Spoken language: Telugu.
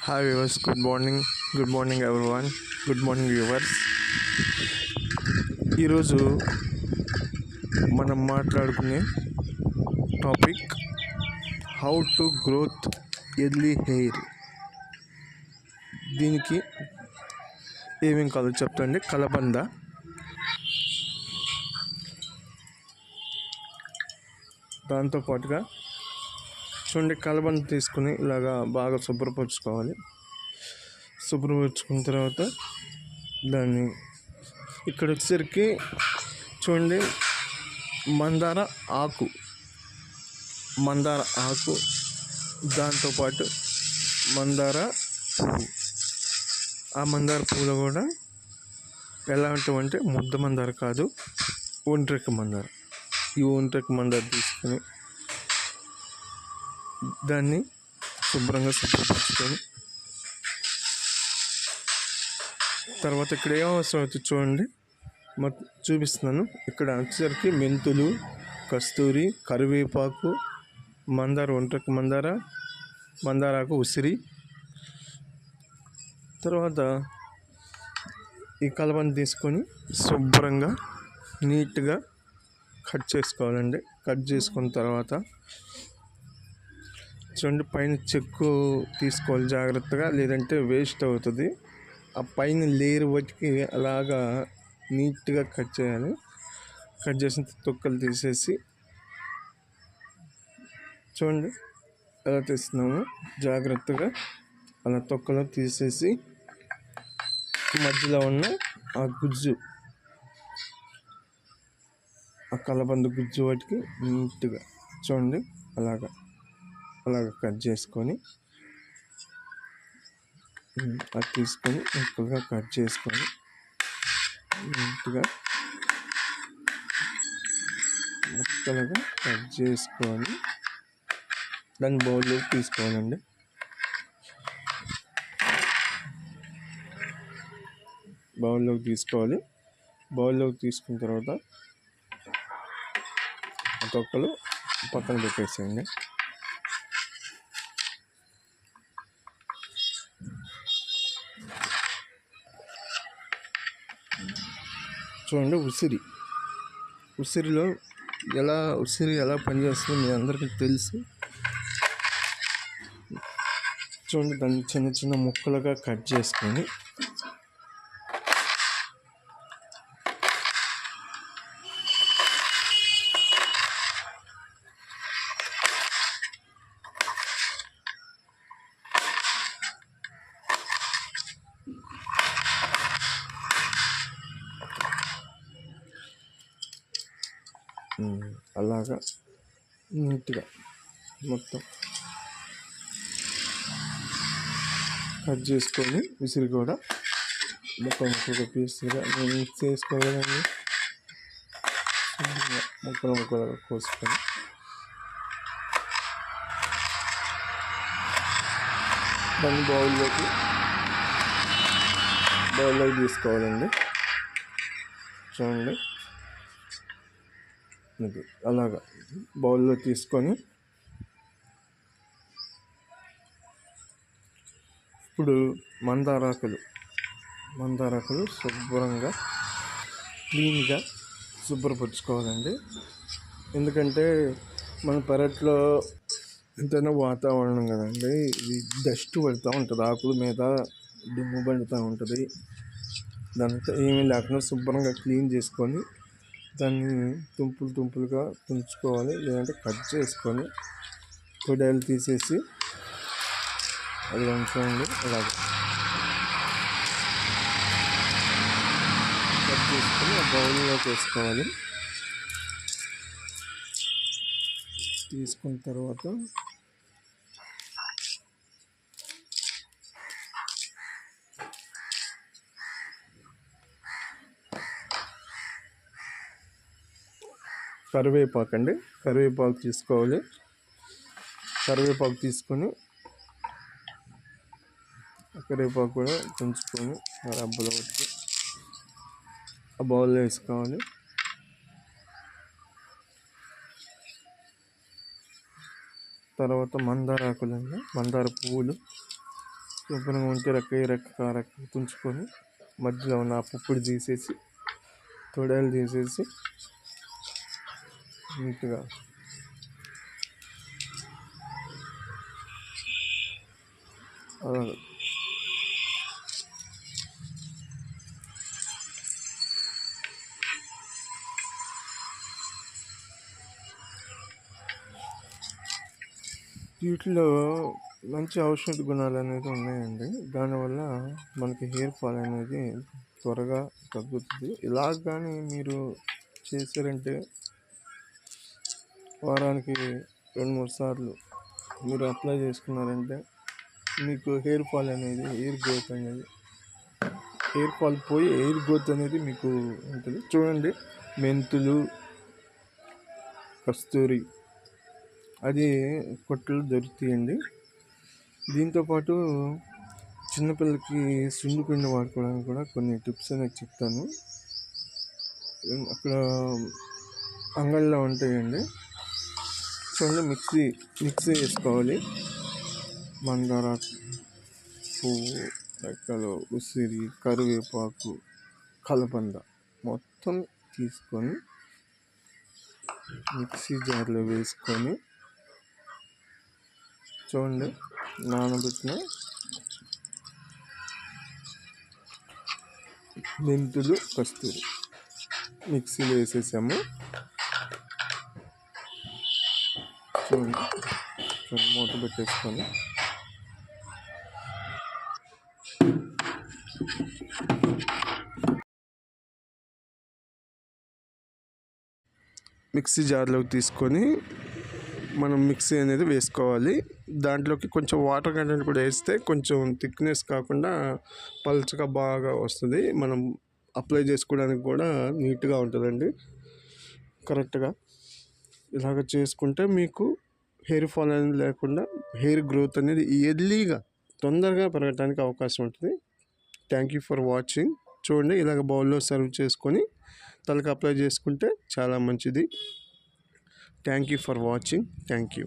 Hi viewers, good morning everyone. Good morning viewers. ఈరోజు మనం మాట్లాడుకునే topic how to growth early hair. దీనికి ఏమేం కావాలో చెప్తాండి. కలబంద, దాంతోపాటుగా చూడండి, కలబంద తీసుకుని ఇలాగా బాగా శుభ్రపరచుకోవాలి. శుభ్రపరచుకున్న తర్వాత దాన్ని ఇక్కడ వచ్చేసరికి చూడండి, మందార ఆకు, దాంతోపాటు మందార పువ్వు. ఆ మందార పువ్వులో కూడా ఎలాంటివంటే ముద్ద మందార కాదు, ఒంట్రెక్క మందార. ఈ ఒంట్రెక్క మందార తీసుకొని దాన్ని శుభ్రంగా శుభ్రపరచుకొని తర్వాత ఇక్కడ ఏం అవసరం అవుతుంది చూడండి, చూపిస్తున్నాను. ఇక్కడ వచ్చేసరికి మెంతులు, కస్తూరి, కరివేపాకు, మందార, ఒంట్రెక్క మందారాకు, ఉసిరి. తర్వాత ఈ కలబంద తీసుకొని శుభ్రంగా నీట్గా కట్ చేసుకోవాలండి. కట్ చేసుకున్న తర్వాత చూడండి, పైన చెక్కు తీసుకోవాలి జాగ్రత్తగా, లేదంటే వేస్ట్ అవుతుంది. ఆ పైన లేయర్ బట్టికి అలాగా నీట్గా కట్ చేయాలి. కట్ చేసిన తొక్కలు తీసేసి చూడండి ఎలా తీస్తున్నాము. జాగ్రత్తగా అలా తొక్కలు తీసేసి మధ్యలో ఉన్న ఆ గుజ్జు, ఆ కలబంద గుజ్జు వాటికి నీట్గా చూడండి అలాగా కట్ చేసుకొని అది తీసుకొని ముక్కలుగా కట్ చేసుకొని నీట్గా ముక్కలుగా కట్ చేసుకొని దాన్ని బౌల్లోకి తీసుకోవాలండి. బౌల్లోకి తీసుకున్న తర్వాత ఆ తొక్కలు పక్కన పెట్టేసేయండి. చూడండి, ఉసిరి ఎలా పనిచేస్తుందో మీ అందరికీ తెలుసు. చూడండి, దాన్ని చిన్న చిన్న ముక్కలుగా కట్ చేసుకొని అలాగా నీట్గా మొత్తం కట్ చేసుకొని ఉసిరి కూడా ముక్కలుగా పీసులుగా మిక్స్ చేసుకోవాలండి. ముక్కలుగా కోసుకొని దాన్ని బౌల్లోకి తీసుకోవాలండి. చూడండి, ఇది అలాగా బౌల్లో తీసుకొని ఇప్పుడు మందారాకులు శుభ్రంగా క్లీన్గా శుభ్రపరచుకోవాలండి. ఎందుకంటే మన పెరట్లో ఎంతైనా వాతావరణం కదండి, ఇది డస్ట్ పడుతూ ఉంటుంది, ఆకుల మీద దుమ్ము పడుతూ ఉంటుంది. దాంతో ఏమీ లేకుండా శుభ్రంగా క్లీన్ చేసుకొని దాన్ని తుంపులుగా తుంచుకోవాలి, లేదంటే కట్ చేసుకొని తొడాలు తీసేసి అది ఉంచండి. అలాగే కట్ చేసుకొని ఆ బౌల్లోకి వేసుకోవాలి. తీసుకున్న తర్వాత కరివేపాకు తీసుకోవాలి. కరివేపాకు తీసుకొని కరివేపాకు కూడా తుంచుకొని రబ్బలో పెట్టి ఆ బౌల్లో వేసుకోవాలి. తర్వాత మందార పువ్వులు శుభ్రంగా ఉంటే రెక్క తుంచుకొని మధ్యలో ఉన్న ఆ పుప్పుడు తీసేసి తొడలు తీసేసి నీట్గా అలా వీటిలో మంచి ఔషధ గుణాలు అనేది ఉన్నాయండి. దానివల్ల మనకి హెయిర్ ఫాల్ అనేది త్వరగా తగ్గుతుంది. ఇలా కానీ మీరు చేశారంటే వారానికి 2-3 సార్లు మీరు అప్లై చేసుకున్నారంటే మీకు హెయిర్ ఫాల్ అనేది హెయిర్ ఫాల్ పోయి హెయిర్ గ్రోత్ అనేది మీకు ఉంటుంది. చూడండి, మెంతులు, కస్తూరి అది కొట్టలు దొరుకుతాయండి. దీంతోపాటు చిన్నపిల్లలకి సుండు పిండి వాడుకోవడానికి కూడా కొన్ని టిప్స్ అనేది చెప్తాను. అక్కడ అంగళ్ళలో ఉంటాయండి. చూడండి, మిక్సీ వేసుకోవాలి. మందారాకు పువ్వు, రెక్కలు, ఉసిరి, కరివేపాకు, కలబంద మొత్తం తీసుకొని మిక్సీ జార్లో వేసుకొని చూడండి, నానబెట్టిన మెంతులు, కస్తూరి మిక్సీలో వేసేసాము. చూడండి, మూత పెట్టేసుకొని మిక్సీ జార్లోకి తీసుకొని మనం మిక్సీ అనేది వేసుకోవాలి. దాంట్లోకి కొంచెం వాటర్ కంటెంట్ కూడా వేస్తే కొంచెం థిక్నెస్ కాకుండా పల్చగా బాగా వస్తుంది. మనం అప్లై చేసుకోవడానికి కూడా నీట్గా ఉంటుందండి. కరెక్ట్గా ఇలాగ చేసుకుంటే మీకు హెయిర్ ఫాల్ అనేది లేకుండా హెయిర్ గ్రోత్ అనేది ఎర్లీగా తొందరగా పెరగడానికి అవకాశం ఉంటుంది. Thank you for watching. చూడండి, ఇలాగ బౌల్లో సర్వ్ చేసుకొని తలకు అప్లై చేసుకుంటే చాలా మంచిది. Thank you for watching. Thank you.